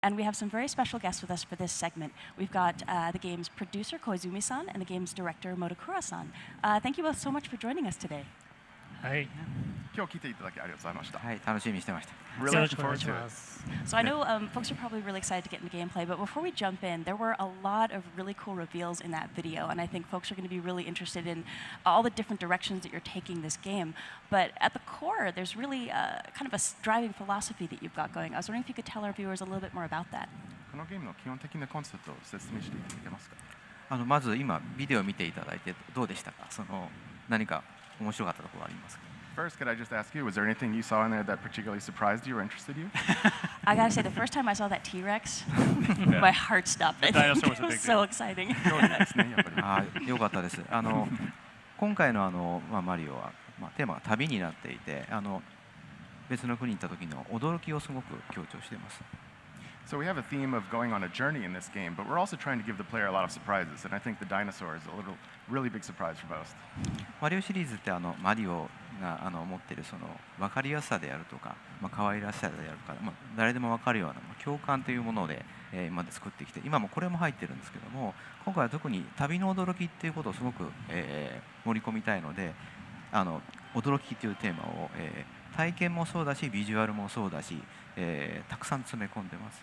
And we have some very special guests with us for this segment. We've got the game's producer, Koizumi-san, and the game's director, Motokura-san. Thank you both so much for joining us today. はい。今日来ていただきありがとうございました。はい、楽しみにしてました。Really looking forward to it. So I know folks are probably really excited to get into gameplay, but before we jump in, there were a lot of really cool reveals in that video, and I think folks are going to be really interested in all the different directions that you're taking this game. But at the core, there's really kind of a driving philosophy that you've got going. I was wondering if you could tell our viewers a little bit more about that. このゲームの基本的なコンセプトを説明していただけますか？まず今ビデオを見ていただいてどうでしたか？何か面白かったところありますか？ First, could I just ask you, was there anything you saw in there that particularly surprised you or interested you? I gotta say, the first time I saw that T-Rex, my heart stopped. The dinosaur was a it big was so exciting. よかったです。今回のマリオはテーマが旅になっていて、別の国に行った時の驚きをすごく強調しています。So we have a theme of going on a journey in this game, but we're also trying to give the player a lot of surprises, and I think the dinosaur is a really big surprise for most. マリオシリーズってマリオが持っている分かりやすさであるとか、可愛らしさであるとか、誰でも分かるような共感というもので、今まで作ってきて、今もこれも入ってるんですけども、今回は特に旅の驚きっていうことをすごく、盛り込みたいので、驚きというテーマを、体験もそうだし、ビジュアルもそうだし、たくさん詰め込んでます。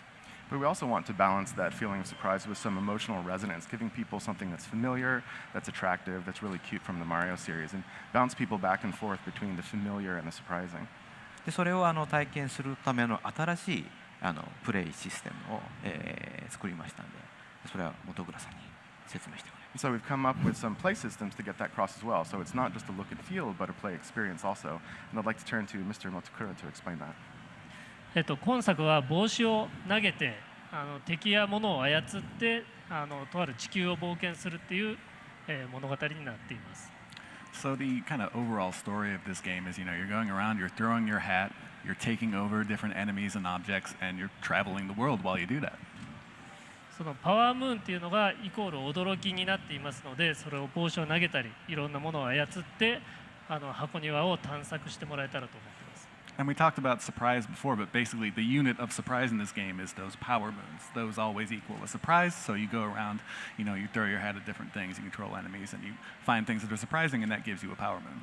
But we also want to balance that feeling of surprise with some emotional resonance, giving people something that's familiar, that's attractive, that's really cute from the Mario series, and bounce people back and forth between the familiar and the surprising. でそれを体験するための新しいプレイシステムを、作りましたので、それは本倉さんに説明してもらいます。So we've come up with some play systems to get that across as well. So it's not just a look and feel, but a play experience also. And I'd like to turn to Mr. Motokura to explain that. 今作は帽子を投げて敵や物を操ってとある地球を冒険するっていう、物語になっています。So the kind of overall story of this game is, you're going around, you're throwing your hat, you're taking over different enemies and objects, and you're traveling the world while you do that. そのパワームーンっていうのがイコール驚きになっていますので、それを帽子を投げたり、いろんなものを操って箱庭を探索してもらえたらと思っています。And we talked about surprise before, but basically the unit of surprise in this game is those power moons. Those always equal a surprise, so you go around, you throw your hat at different things, you control enemies, and you find things that are surprising, and that gives you a power moon.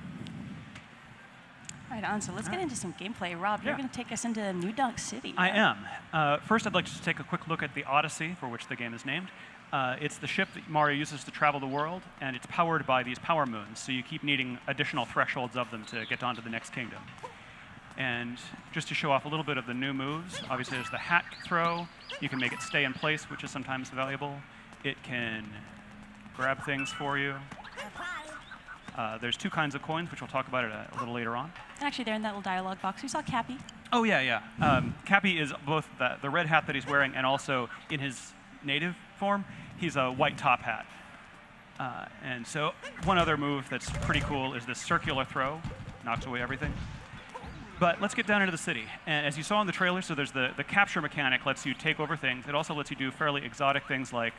Right on, so let's get into some gameplay. Rob, you're going to take us into New Donk City. I am. First, I'd like to take a quick look at the Odyssey, for which the game is named. It's the ship that Mario uses to travel the world, and it's powered by these power moons, so you keep needing additional thresholds of them to get onto the next kingdom. And just to show off a little bit of the new moves, obviously there's the hat throw. You can make it stay in place, which is sometimes valuable. It can grab things for you. There's two kinds of coins, which we'll talk about a little later on. And actually, there in that little dialogue box, we saw Cappy. Oh, yeah. Cappy is both the red hat that he's wearing and also in his native form, he's a white top hat. And so one other move that's pretty cool is this circular throw. Knocks away everything. But let's get down into the city. And as you saw in the trailer, so there's the capture mechanic lets you take over things. It also lets you do fairly exotic things like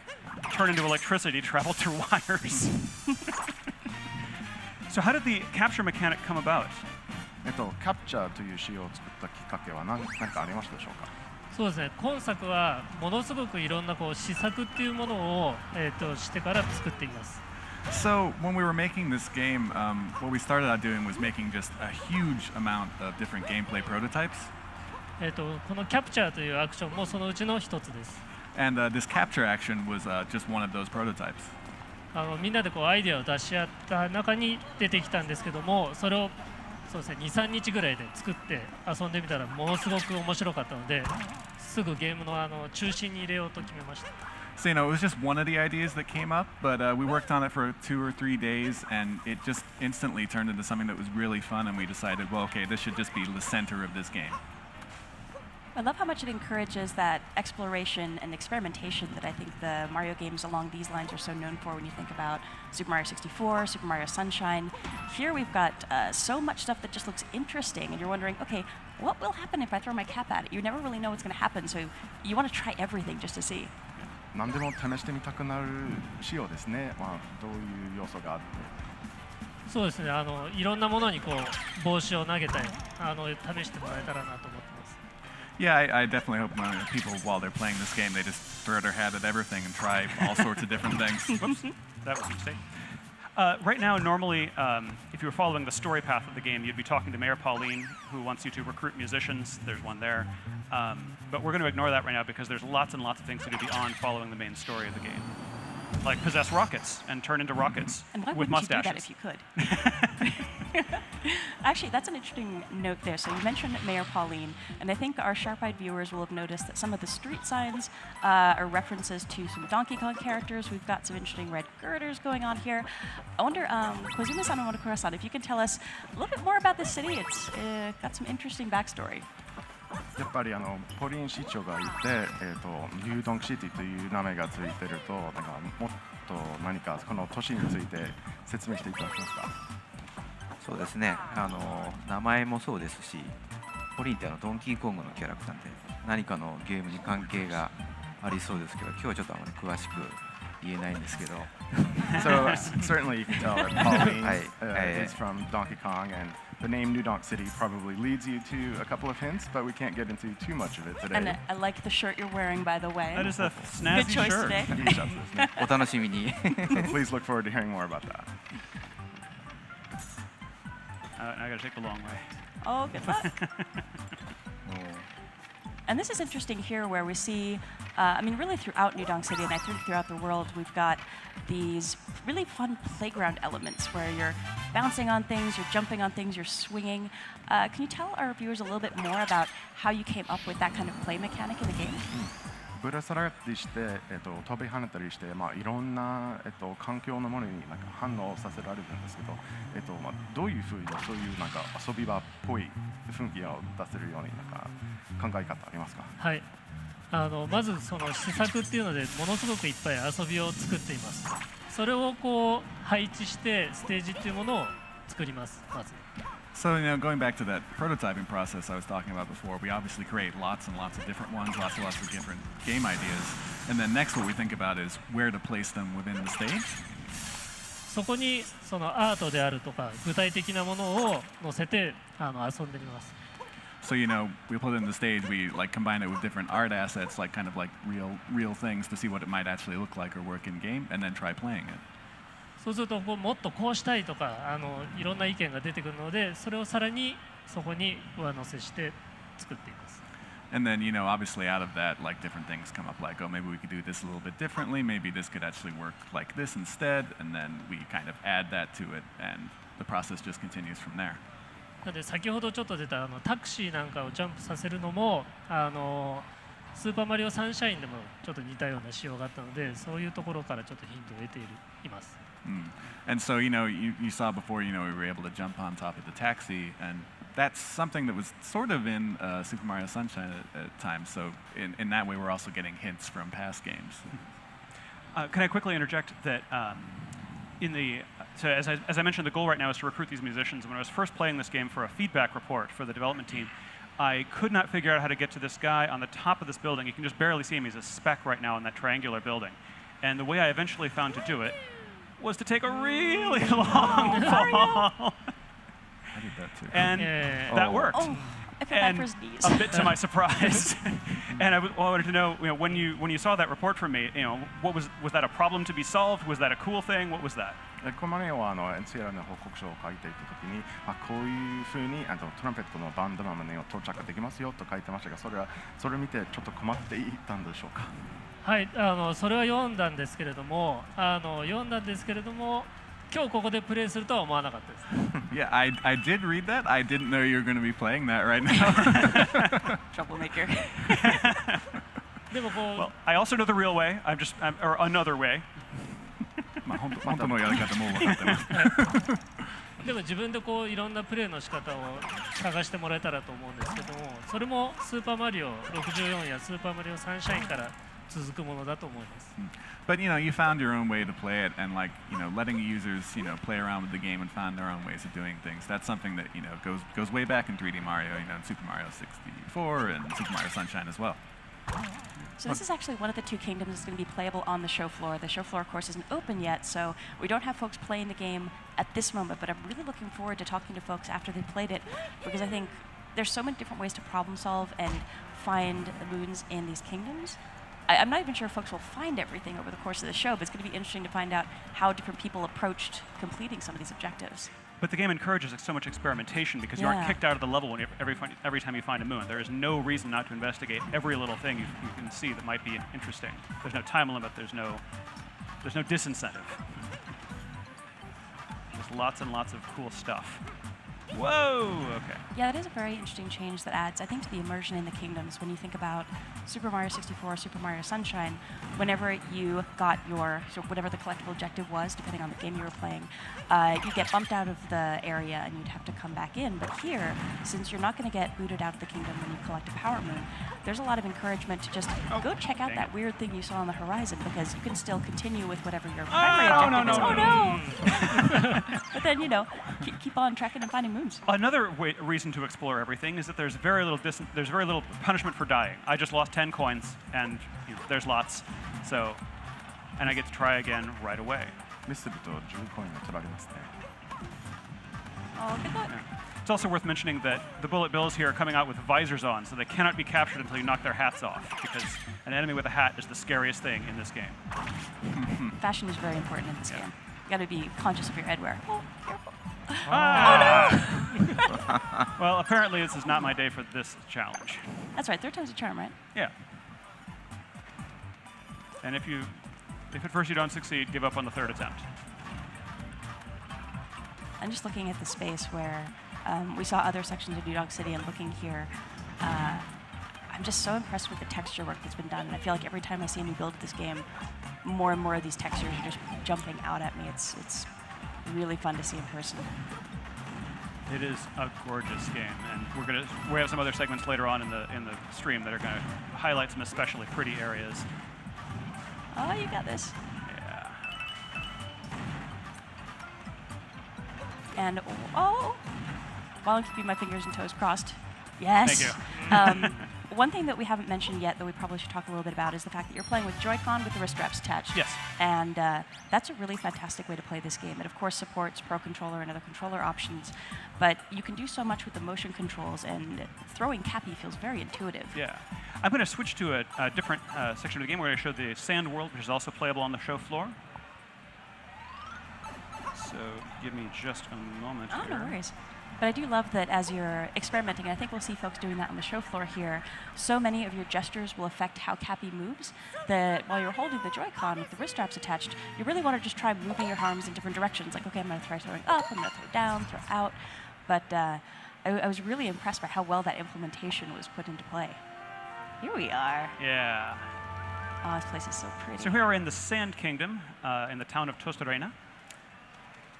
turn into electricity, travel through wires. So how did the capture mechanic come about? キャプチャーという仕様を作ったきっかけは何かありましたでしょうか？そうですね。今作はものすごくいろんな試作っていうものをしてから作っています。So when we were making this game, what we started out doing was making just a huge amount of different gameplay prototypes. このキャプチャーというアクションもそのうちの一つです。And this capture action was just one of those prototypes. みんなでアイデアを出し合った中に出てきたんですけども、それをそうですね、2、3日ぐらいで作って遊んでみたらものすごく面白かったので、すぐゲームの中心に入れようと決めました。So, it was just one of the ideas that came up, but we worked on it for 2 or 3 days, and it just instantly turned into something that was really fun, and we decided, well, okay, this should just be the center of this game. I love how much it encourages that exploration and experimentation that I think the Mario games along these lines are so known for when you think about Super Mario 64, Super Mario Sunshine. Here we've got so much stuff that just looks interesting, and you're wondering, okay, what will happen if I throw my cap at it? You never really know what's going to happen, so you want to try everything just to see. 何でも試してみたくなる仕様ですね。どういう要素があって。そうですね。いろんなものに帽子を投げて試してもらえたらなと思ってます。Yeah, I definitely hope people, while they're playing this game, they just throw their hat at everything and try all sorts of different things. Whoops, that was a mistake. Right now, normally, if you were following the story path of the game, you'd be talking to Mayor Pauline, who wants you to recruit musicians. There's one there. But we're going to ignore that right now because there's lots and lots of things to do beyond following the main story of the game. Like possess rockets and turn into rockets And why with wouldn't you do mustaches. that if you could? Actually, that's an interesting note there. So you mentioned Mayor Pauline, and I think our sharp-eyed viewers will have noticed that some of the street signs are references to some Donkey Kong characters. We've got some interesting red girders going on here. I wonder, Kozuma-san and Monokura-san, if you can tell us a little bit more about this city. It's got some interesting backstory. やっぱりポリン市長がいて、ニュードンクシティという名前がついてると、なんかもっと何かこの都市について説明していただけますか。そうですね、名前もそうですし、ポリンってドンキーコングのキャラクターで何かのゲームに関係がありそうですけど、今日はちょっとあまり詳しく言えないんですけど。So certainly you can tell that Pauline is from Donkey Kong, and the name New Donk City probably leads you to a couple of hints, but we can't get into too much of it today. And I like the shirt you're wearing, by the way. That is a Good snazzy choice shirt. today. いいシャツですね。お楽しみに。 Please look forward to hearing more about that. I got to take the long way. Oh, good luck. And this is interesting here where we see, really throughout New Donk City and I think throughout the world, we've got these really fun playground elements where you're bouncing on things, you're jumping on things, you're swinging. Can you tell our viewers a little bit more about how you came up with that kind of play mechanic in the game? ぶら下がったりして、飛び跳ねたりして、いろんな、環境のものになんか反応させられるんですけど、どういうふうにそういうなんか遊び場っぽい雰囲気を出せるようになんか考え方ありますか。はい、まずその施策っていうのでものすごくいっぱい遊びを作っています。それをこう配置してステージっていうものを作ります。まず。So, going back to that prototyping process I was talking about before, we obviously create lots and lots of different ones, lots and lots of different game ideas. And then next what we think about is where to place them within the stage. そこにそのアートであるとか具体的なものを載せて遊んでみます。So, we put it in the stage, we like combine it with different art assets, like kind of like real things to see what it might actually look like or work in game, and then try playing it. そうするともっとこうしたいとかいろんな意見が出てくるので、それをさらにそこに上乗せして作っています。And then, obviously out of that, like different things come up, like, oh, maybe we could do this a little bit differently, maybe this could actually work like this instead, and then we kind of add that to it, and the process just continues from there. なので先ほどちょっと出たタクシーなんかをジャンプさせるのもスーパーマリオサンシャインでもちょっと似たような仕様があったので、そういうところからちょっとヒントを得ています。And so, you saw before, we were able to jump on top of the taxi, and that's something that was sort of in Super Mario Sunshine at times. So in that way, we're also getting hints from past games. Can I quickly interject that so as I mentioned, the goal right now is to recruit these musicians. When I was first playing this game for a feedback report for the development team, I could not figure out how to get to this guy on the top of this building. You can just barely see him. He's a speck right now in that triangular building. And the way I eventually found to do it was to take a really long fall. I did that too. And that worked. Oh, I feel bad for his knees. A bit to my surprise. And I wanted to know, when you saw that report from me, was that a problem to be solved? Was that a cool thing? What was that? この前はNCR の報告書を書いていたときに、こういうふうにトランペットのバンドマンに到着できますよと書いてましたが、それを見てちょっと困っていたんでしょうか。はい、それは読んだんですけれども、今日ここでプレイするとは思わなかったです。Yeah, I did read that. I didn't know you were going to be playing that right now. Troublemaker. でもこう、Well, I also know the real way. Or another way. 本当のやり方も分かってます。でも自分でこういろんなプレイの仕方を探してもらえたらと思うんですけども、それもスーパーマリオ64やスーパーマリオサンシャインから続くものだと思います。But you found your own way to play it, and letting users play around with the game and find their own ways of doing things. That's something that goes way back in 3D Mario, in Super Mario 64 and Super Mario Sunshine as well. So this is actually one of the two kingdoms that's going to be playable on the show floor. The show floor, of course, isn't open yet, so we don't have folks playing the game at this moment, but I'm really looking forward to talking to folks after they've played it, because I think there's so many different ways to problem solve and find moons in these kingdoms. I'm not even sure if folks will find everything over the course of the show, but it's going to be interesting to find out how different people approached completing some of these objectives. But the game encourages so much experimentation because you aren't kicked out of the level every time you find a moon. There is no reason not to investigate every little thing you can see that might be interesting. There's no time limit. There's no disincentive. Just lots and lots of cool stuff. Whoa! Okay. Yeah, that is a very interesting change that adds, I think, to the immersion in the kingdoms. When you think about Super Mario 64, Super Mario Sunshine, whenever you got whatever the collectible objective was, depending on the game you were playing, you'd get bumped out of the area and you'd have to come back in. But here, since you're not going to get booted out of the kingdom when you collect a Power Moon, there's a lot of encouragement to just go check out that weird thing you saw on the horizon, because you can still continue with whatever your primary objective is. Oh no! But then, keep on tracking and finding moons. Another reason to explore everything is that there's very little punishment for dying. I just lost 10 coins, and there's lots. So, and I get to try again right away. Oh, good luck. Yeah. It's also worth mentioning that the bullet bills here are coming out with visors on, so they cannot be captured until you knock their hats off, because an enemy with a hat is the scariest thing in this game. Fashion is very important in this game. You got to be conscious of your headwear. Oh, careful. Ah. Well, apparently this is not my day for this challenge. That's right. Third time's a charm, right? Yeah. And if at first you don't succeed, give up on the third attempt. I'm just looking at the space where we saw other sections of New Dog City, and looking here, I'm just so impressed with the texture work that's been done. And I feel like every time I see a new build of this game, more and more of these textures are just jumping out at me. It's really fun to see in person. It is a gorgeous game, and we have some other segments later on in the stream that are going to highlight some especially pretty areas. Oh, you got this. Yeah. And while I'm keeping my fingers and toes crossed, yes. Thank you. One thing that we haven't mentioned yet that we probably should talk a little bit about is the fact that you're playing with Joy-Con with the wrist straps attached. Yes. And that's a really fantastic way to play this game. It, of course, supports Pro Controller and other controller options, but you can do so much with the motion controls, and throwing Cappy feels very intuitive. Yeah. I'm going to switch to a different section of the game where I show the sand world, which is also playable on the show floor. So give me just a moment here. Oh, no worries. But I do love that as you're experimenting, and I think we'll see folks doing that on the show floor here, so many of your gestures will affect how Cappy moves that while you're holding the Joy-Con with the wrist straps attached, you really want to just try moving your arms in different directions. Like, okay, I'm going to try throwing up, I'm going to throw down, throw out. But I was really impressed by how well that implementation was put into play. Here we are. Yeah. Oh, this place is so pretty. So here we're in the Sand Kingdom, in the town of Tostarena.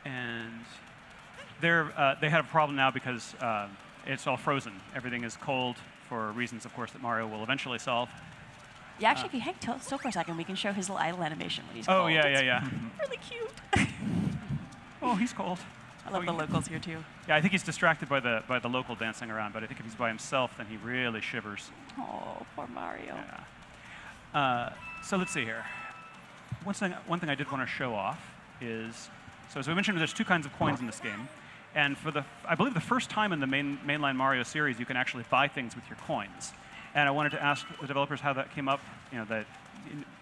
And they had a problem now because it's all frozen. Everything is cold for reasons, of course, that Mario will eventually solve. Yeah, actually, if you hang still for a second, we can show his little idle animation when he's cold. Oh, yeah. Really cute. Oh, he's cold. I love the locals here, too. Yeah, I think he's distracted by the local dancing around, but I think if he's by himself, then he really shivers. Oh, poor Mario. Yeah. So let's see here. One thing I did want to show off is, so as we mentioned, there's two kinds of coins in this game. And for I believe the first time in the mainline Mario series, you can actually buy things with your coins. And I wanted to ask the developers how that came up, that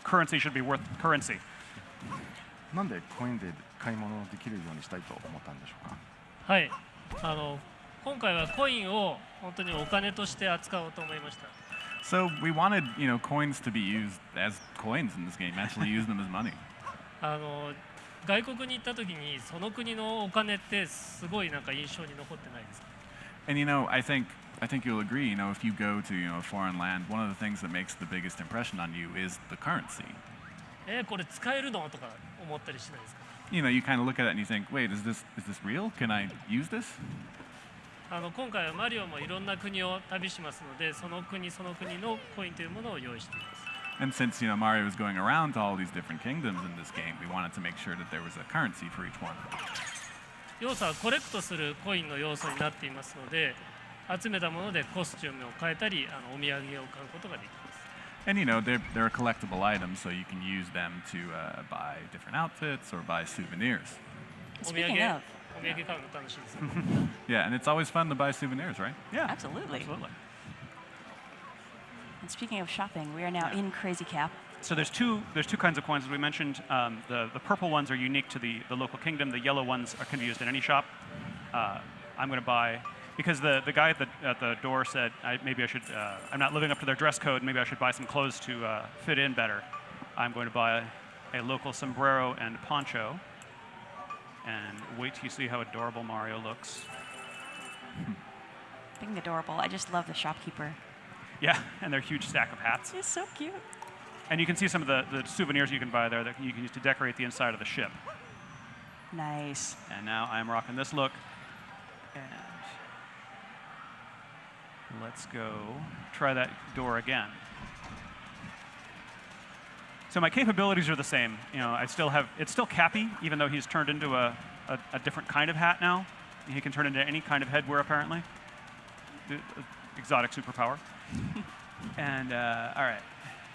currency should be worth currency. なんでコインで買い物できるようにしたいと思ったんでしょうか。はい、今回はコインを本当にお金として扱おうと思いました。So we wanted, coins to be used as coins in this game. Actually, use them as money. 外国に行った時にその国のお金ってすごいなんか印象に残ってないですか。And I think you'll agree. If you go to a foreign land, one of the things that makes the biggest impression on you is the currency. これ使えるのとか思ったりしないですか。You kind of look at it and you think, wait, is this real? Can I use this? 今回はマリオもいろんな国を旅しますので、その国のコインというものを用意しています。And since Mario was going around to all these different kingdoms in this game, we wanted to make sure that there was a currency for each one. 要素はコレクトするコインの要素になっていますので、集めたものでコスチュームを変えたり、お土産を買うことができます。And they're collectible items, so you can use them to buy different outfits or buy souvenirs. Speaking of, お土産買うの楽しいです。 Yeah, and it's always fun to buy souvenirs, right? Yeah, Absolutely. absolutely. And speaking of shopping, we are now in Crazy Cap. So there's two kinds of coins as we mentioned. The purple ones are unique to the local kingdom. The yellow ones can be used in any shop. I'm going to buy, because the guy at the door said maybe I should. I'm not living up to their dress code. Maybe I should buy some clothes to fit in better. I'm going to buy a local sombrero and poncho. And wait till you see how adorable Mario looks. Being adorable, I just love the shopkeeper. Yeah, and their huge stack of hats. He's so cute. And you can see some of the souvenirs you can buy there that you can use to decorate the inside of the ship. Nice. And now I'm rocking this look. And let's go try that door again. So my capabilities are the same. You know, it's still Cappy, even though he's turned into a different kind of hat now. He can turn into any kind of headwear, apparently. Exotic superpower. And, all right.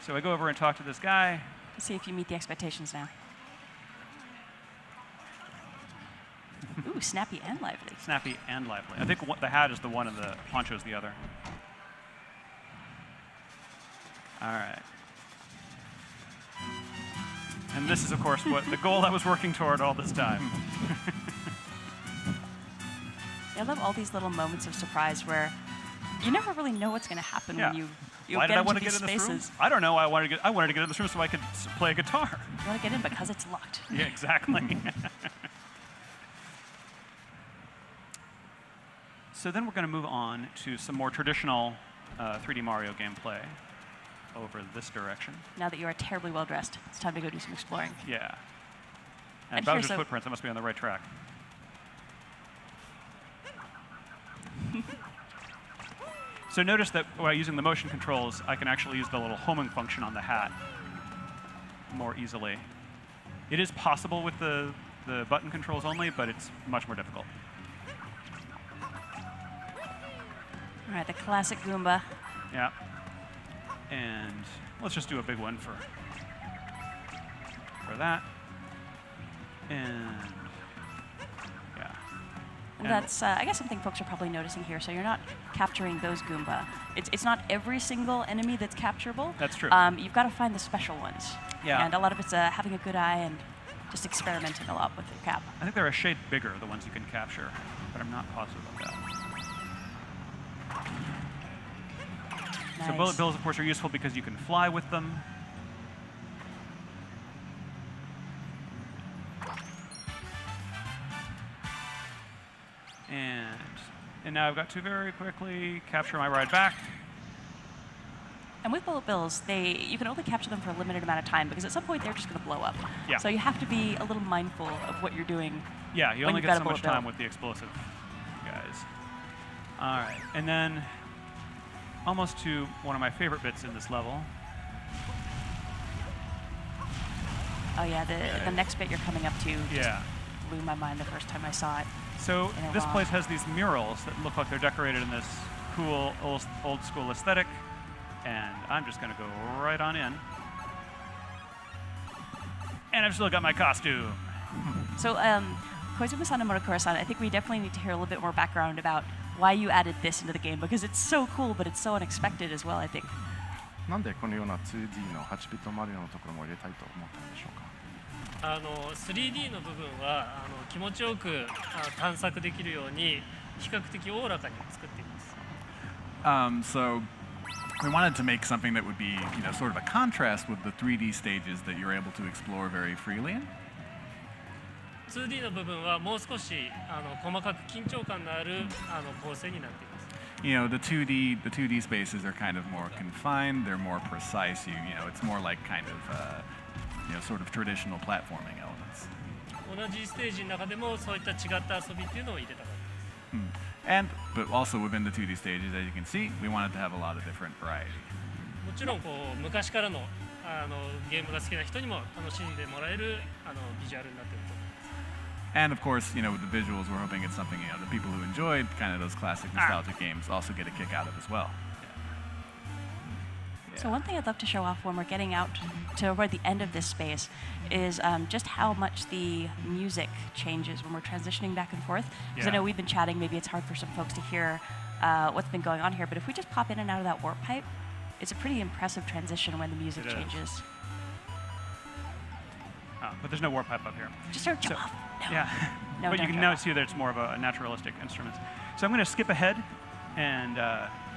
So I go over and talk to this guy. Let's see if you meet the expectations now. Ooh, snappy and lively. Snappy and lively. I think the hat is the one and the poncho is the other. All right. And this is, of course, what the goal I was working toward all this time. I love all these little moments of surprise where you never really know what's going to happen Yeah. when you Why did I get want into to get these in this room? spaces. I don't know. I wanted to get in this room so I could play a guitar. You want to get in because it's locked. Yeah, exactly. So then we're going to move on to some more traditional 3D Mario gameplay over this direction. Now that you are terribly well dressed, it's time to go do some exploring. Yeah. And And here's Bowser's a- footprints, I must be on the right track. So notice that while using the motion controls, I can actually use the little homing function on the hat more easily. It is possible with the button controls only, but it's much more difficult. All right, the classic Goomba. Yeah. And let's just do a big one for that. And yeah. And that's, I guess, something folks are probably noticing here. So you're not capturing those Goomba. It's not every single enemy that's capturable. That's true. You've got to find the special ones. Yeah. And a lot of it's having a good eye and just experimenting a lot with your cap. I think they're a shade bigger, the ones you can capture, but I'm not positive of that. So Nice. bullet bills, of course, are useful because you can fly with them. And now I've got to very quickly capture my ride back. And with bullet bills, you can only capture them for a limited amount of time because at some point they're just going to blow up. Yeah. So you have to be a little mindful of what you're doing. Yeah, you when only you've get got a so much bullet bill. time with the explosive guys. All right, and then almost to one of my favorite bits in this level. Oh yeah, the next bit you're coming up to just Yeah. blew my mind the first time I saw it. So in a this while. place has these murals that look like they're decorated in this cool old school aesthetic, and I'm just going to go right on in. And I've still got my costume. So, Koizumi-san and Monokura-san, I think we definitely need to hear a little bit more background about why you added this into the game because it's so cool, but it's so unexpected as well, I think. なんでこのような 2D の8ビットマリオのところも入れたいと思ったんでしょうか。3D の部分は気持ちよく探索できるように比較的おおらかに作っています。 So we wanted to make something that would be, sort of a contrast with the 3D stages that you're able to explore very freely in. 2D の部分はもう少し細かく緊張感のある構成になっています。The 2D spaces are kind of more confined. They're more precise. It's more like kind of, sort of traditional platforming elements. 同じステージの中でもそういった違った遊びっていうのを入れたかったで But also within the 2D stages, as you can see, we wanted to have a lot of different variety. す。もちろん昔からのゲームが好きな人にも楽しんでもらえるビジュアルになっていると思います。 And of course, with the visuals, we're hoping it's something the people who enjoyed kind of those classic nostalgic games also get a kick out of as well. So one thing I'd love to show off when we're getting out toward the end of this space is just how much the music changes when we're transitioning back and forth. Because I know we've been chatting, maybe it's hard for some folks to hear what's been going on here, but if we just pop in and out of that warp pipe, it's a pretty impressive transition when the music changes. Oh, but there's no warp pipe up here. Just start jump off. No. Yeah, No, but you don't can jump now off. see that it's more of a naturalistic instrument. So I'm going to skip ahead and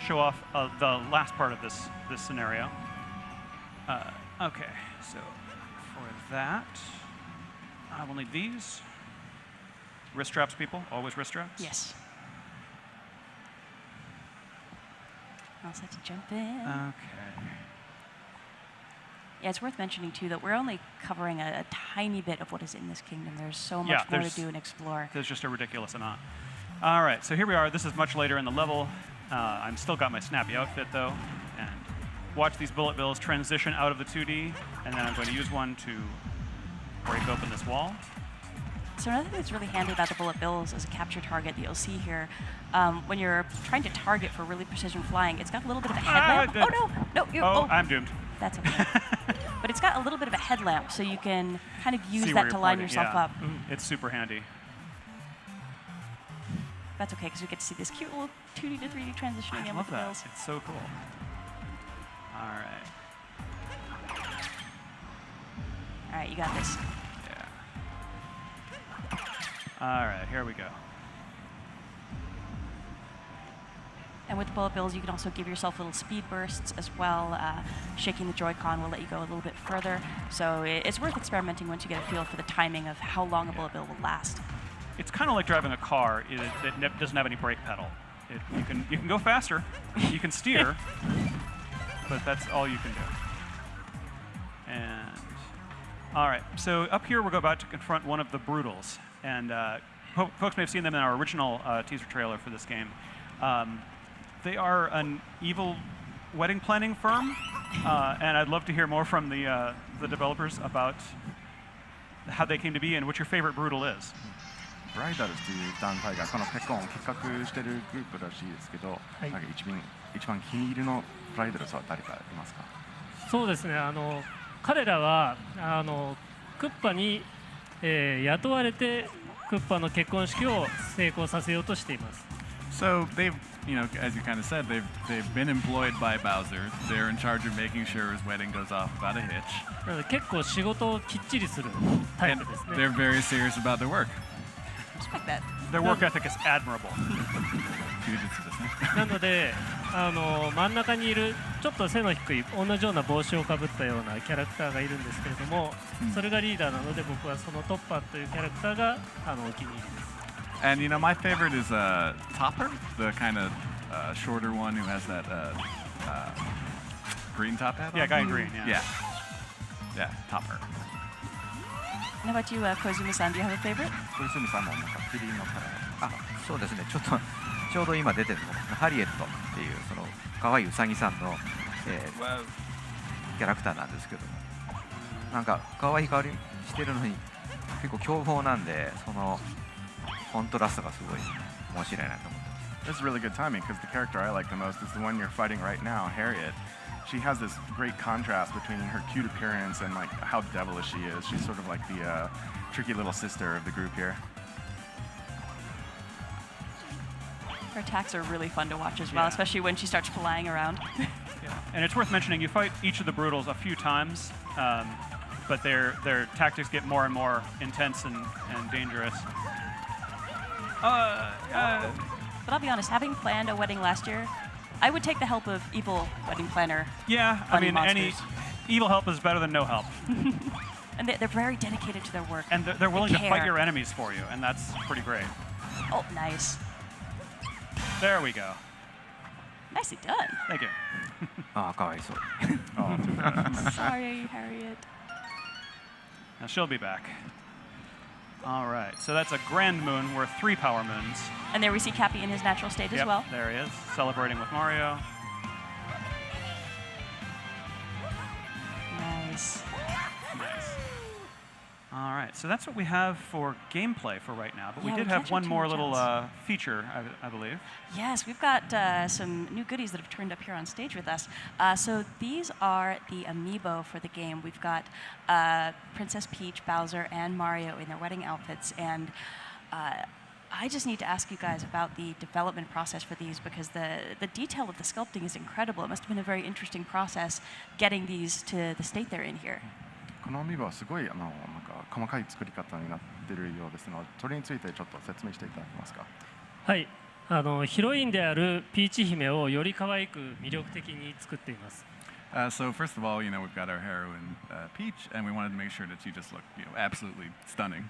show off the last part of this scenario. Okay, so for that, I will need these. Wrist straps, people. Always wrist straps. Yes. All set to jump in. Okay. Yeah, it's worth mentioning, too, that we're only covering a tiny bit of what is in this kingdom. There's so much more to do and explore. There's just a ridiculous amount. All right, so here we are. This is much later in the level. I'm still got my snappy outfit, though. And watch these bullet bills transition out of the 2D. And then I'm going to use one to break open this wall. So another thing that's really handy about the bullet bills as a capture target that you'll see here, when you're trying to target for really precision flying, it's got a little bit of a headlamp. Oh, no. No, Oh, I'm doomed. That's okay. But it's got a little bit of a headlamp, so you can kind of use See that where to you're line pointing, yourself yeah. up. It's super handy. That's okay, because we get to see this cute little 2D to 3D transitioning I in love with the that. bills. It's so cool. All right. All right, you got this. Yeah. All right, here we go. And with the bullet bills, you can also give yourself little speed bursts as well. Shaking the Joy-Con will let you go a little bit further. So it's worth experimenting once you get a feel for the timing of how long a bullet bill will last. It's kind of like driving a car that doesn't have any brake pedal. You can go faster, you can steer, but that's all you can do. And all right, so up here we're about to confront one of the Brutals, and folks may have seen them in our original teaser trailer for this game. They are an evil wedding planning firm, and I'd love to hear more from the developers about how they came to be and what your favorite Brutal is. ブライダルズという団体がこのペコンを企画してるグループらしいですけど、なんか一番気に入りのブライダルズは誰かいますか？そうですね、彼らはクッパに、雇われてクッパの結婚式を成功させようとしています。 So they've, as you kind of said, they've been employed by Bowser. They're in charge of making sure his wedding goes off without a hitch. なので結構仕事をきっちりするタイ And プですね。 they're very serious about their work. Respect that. Their work ethic is admirable. 休日ですね。なので真ん中にいるちょっと背の低い同じような帽子をかぶったようなキャラクターがいるんですけれども、それがリーダーなので僕はそのトッパーというキャラクターがお気に入りです。 And my favorite is Topper, the kind of shorter one who has that green top hat. Yeah, on. guy in green. Yeah. Yeah, Topper. And how about you, Koizumi-san? Do you have a favorite? 小泉さんもなんかキリンのカラー。あ、そうですね。ちょうど今出てるのがハリエットっていうその可愛いうさぎさんの、キャラクターなんですけども、なんか可愛い香りしてるのに結構凶暴なんで、そのコントラストがすごい面白いなと思ってます。 This is really good timing because the character I like the most is the one you're fighting right now, Harriet. She has this great contrast between her cute appearance and like how devilish she is. She's sort of like the tricky little sister of the group here. Her attacks are really fun to watch as well, especially when she starts flying around. And it's worth mentioning, you fight each of the Brutals a few times, but their tactics get more and more intense and dangerous. But I'll be honest, having planned a wedding last year, I would take the help of evil wedding planner. Yeah, I mean, any evil help is better than no help. And they're very dedicated to their work. And they're willing to fight care. your enemies for you, and that's pretty great. Oh, nice. There we go. Nicely done. Thank you. ああ、かわいそう。 Oh, too bad. Sorry, Harriet. Now she'll be back. All right, so that's a grand moon worth 3 power moons. And there we see Cappy in his natural state as well. There he is, celebrating with Mario. Nice. Nice. All right, right, so that's what we have for gameplay for right now. But Yeah, we we did can't have show one too more much little else. feature, I believe. Yes, we've got some new goodies that have turned up here on stage with us. So these are the amiibo for the game. We've got Princess Peach, Bowser, and Mario in their wedding outfits. And I just need to ask you guys about the development process for these because the detail of the sculpting is incredible. It must have been a very interesting process getting these to the state they're in here. このアミーバはすごいなんか細かい作り方になっているようですので、それについてちょっと説明していただけますか。はい、ヒロインであるピーチ姫をより可愛く魅力的に作っています。So first of all, we've got our heroine Peach, and we wanted to make sure that she just looked, absolutely stunning.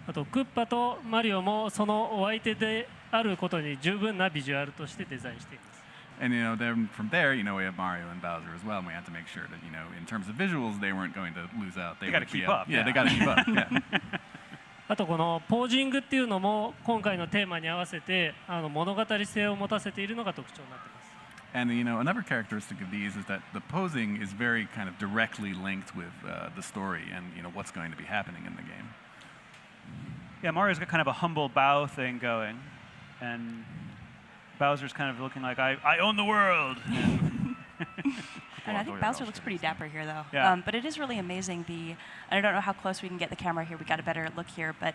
あとクッパとマリオもそのお相手であることに十分なビジュアルとしてデザインしています。And then from there, we have Mario and Bowser as well, and we had to make sure that, in terms of visuals, they weren't going to lose out. They gotta keep up. Yeah, they got to keep up. Yeah. あとこのポージングっていうのも今回のテーマに合わせて物語性を持たせているのが特徴になっています。And another characteristic of these is that the posing is very kind of directly linked with the story and what's going to be happening in the game. Yeah, Mario's got kind of a humble bow thing going, and Bowser's kind of looking like, I own the world. And I think Bowser looks pretty dapper here, though. Yeah. But it is really amazing. And I don't know how close we can get the camera here. We got a better look here, but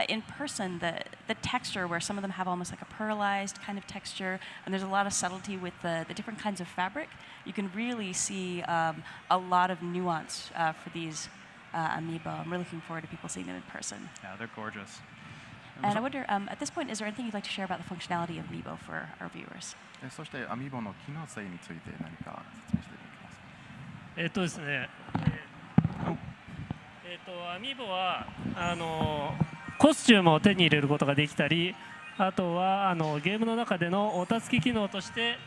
in person, the texture, where some of them have almost like a pearlized kind of texture, and there's a lot of subtlety with the different kinds of fabric. You can really see a lot of nuance for these amiibo. I'm really looking forward to people seeing them in person. Yeah, they're gorgeous. And I wonder, at this point, is there anything you'd like to share about the functionality of amiibo for our viewers? そしてアミーボの機能性について何か説明していただけますか。ですね、アミーボはコスチュームを手に入れることができたり、あとはゲームの中でのお助け機能として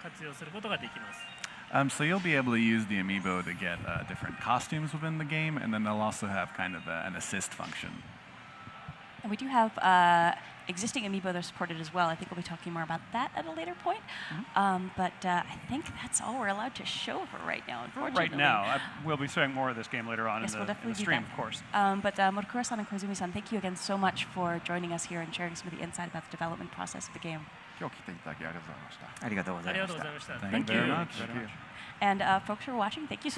活用することができます。So you'll be able to use the amiibo to get different costumes within the game, and then they'll also have kind of an assist function. And we do have existing amiibo that are supported as well. I think we'll be talking more about that at a later point. But I think that's all we're allowed to show for right now, unfortunately. Right now. We'll be showing more of this game later on Yes, in we'll the definitely do stream, that. of course. But Murukura-san and Kozumi-san, thank you again so much for joining us here and sharing some of the insight about the development process of the game. 今日来ていただきありがとうございました。ありがとうございました。ありがとうございました。Thank you very much. And folks who are watching, thank you so